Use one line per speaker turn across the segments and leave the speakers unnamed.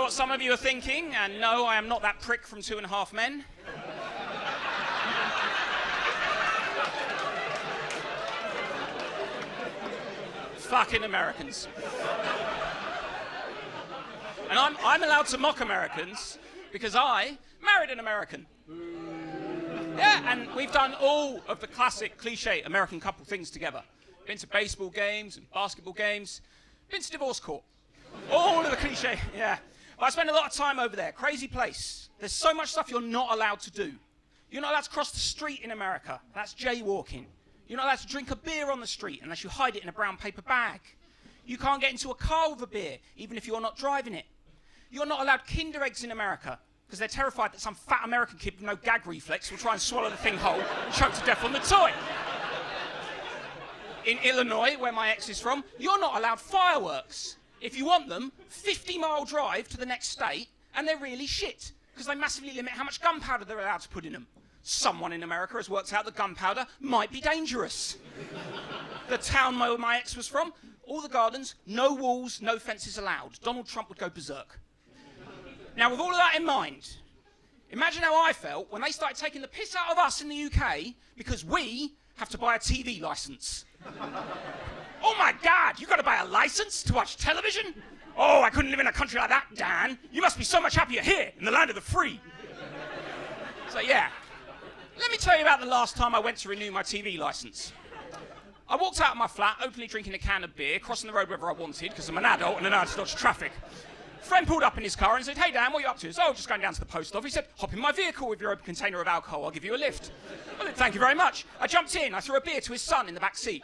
what some of you are thinking, and no, I am not that prick from 2.5 Men. Fucking Americans. And I'm allowed to mock Americans because I married an American. Yeah, and we've done all of the classic cliche American couple things together. Been to baseball games and basketball games, been to divorce court. All of the cliche, yeah. But I spend a lot of time over there. Crazy place. There's so much stuff you're not allowed to do. You're not allowed to cross the street in America. That's jaywalking. You're not allowed to drink a beer on the street unless you hide it in a brown paper bag. You can't get into a car with a beer, even if you're not driving it. You're not allowed Kinder Eggs in America because they're terrified that some fat American kid with no gag reflex will try and swallow the thing whole and choke to death on the toy. In Illinois, where my ex is from, you're not allowed fireworks. If you want them, 50-mile drive to the next state, and they're really shit because they massively limit how much gunpowder they're allowed to put in them. Someone in America has worked out that gunpowder might be dangerous. The town where my ex was from, all the gardens, no walls, no fences allowed. Donald Trump would go berserk. Now, with all of that in mind, imagine how I felt when they started taking the piss out of us in the UK because we have to buy a TV license. Oh my God, you got to buy a license to watch television? Oh, I couldn't live in a country like that, Dan. You must be so much happier here in the land of the free. So yeah, let me tell you about the last time I went to renew my TV license. I walked out of my flat, openly drinking a can of beer, crossing the road wherever I wanted, because I'm an adult and I know how to dodge traffic. Friend pulled up in his car and said, "Hey Dan, what are you up to?" "Oh, just going down to the post office." He said, "Hop in my vehicle with your open container of alcohol, I'll give you a lift." I said, "Thank you very much." I jumped in, I threw a beer to his son in the back seat.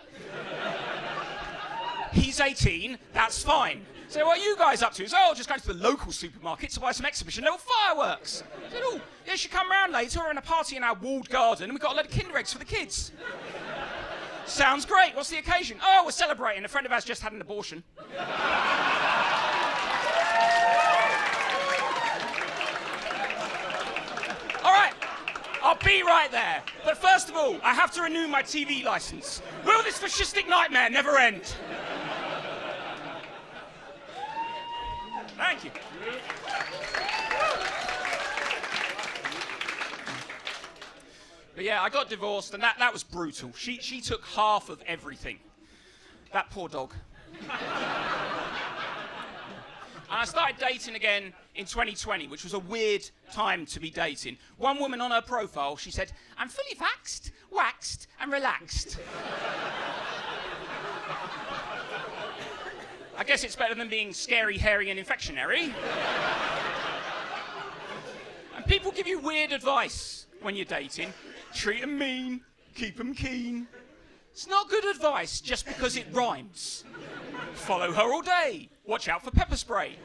He's 18, that's fine. So what are you guys up to? He said, "Oh, just going to the local supermarket to buy some exhibition level fireworks." I said, "Oh, yeah, you should come round later, we're in a party in our walled garden and we've got a load of Kinder Eggs for the kids." "Sounds great, what's the occasion?" "Oh, we're celebrating, a friend of ours just had an abortion." I'll be right there. But first of all, I have to renew my TV license. Will this fascistic nightmare never end? Thank you. But yeah, I got divorced, and that was brutal. She took half of everything. That poor dog. And I started dating again in 2020, which was a weird time to be dating. One woman on her profile, she said, "I'm fully vaxxed, waxed, and relaxed." I guess it's better than being scary, hairy, and infectionary. And people give you weird advice when you're dating. Treat them mean, keep them keen. It's not good advice just because it rhymes. Follow her all day. Watch out for pepper spray.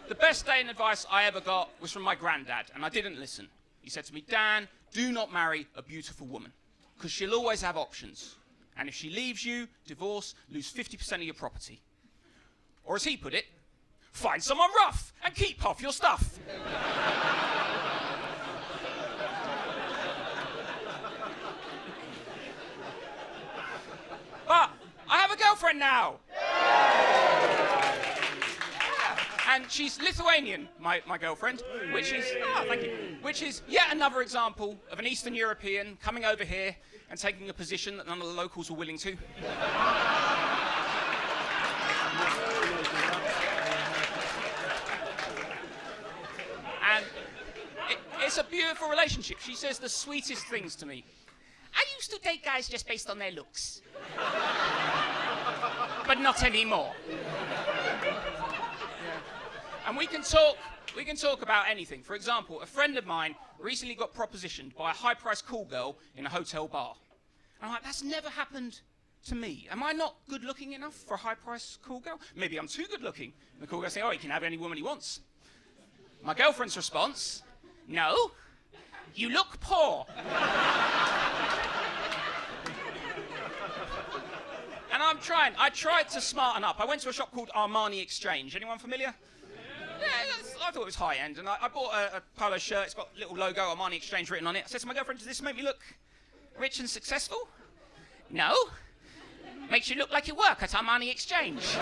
The best dating advice I ever got was from my granddad, and I didn't listen. He said to me, "Dan, do not marry a beautiful woman, because she'll always have options. And if she leaves you, divorce, lose 50% of your property. Or as he put it, find someone rough and keep half your stuff." But I have a girlfriend now. And she's Lithuanian, my girlfriend, which is yet another example of an Eastern European coming over here and taking a position that none of the locals were willing to. And it's a beautiful relationship. She says the sweetest things to me. "I used to date guys just based on their looks. But not anymore." And we can talk about anything. For example, a friend of mine recently got propositioned by a high-priced call girl in a hotel bar. And I'm like, that's never happened to me. Am I not good-looking enough for a high-priced call girl? Maybe I'm too good-looking. And the call girl saying, "Oh, he can have any woman he wants." My girlfriend's response, "No, you look poor." And I tried to smarten up. I went to a shop called Armani Exchange. Anyone familiar? Yeah, I thought it was high-end, and I bought a polo shirt. It's got a little logo, Armani Exchange, written on it. I said to my girlfriend, "Does this make me look rich and successful?" "No, makes you look like you work at Armani Exchange."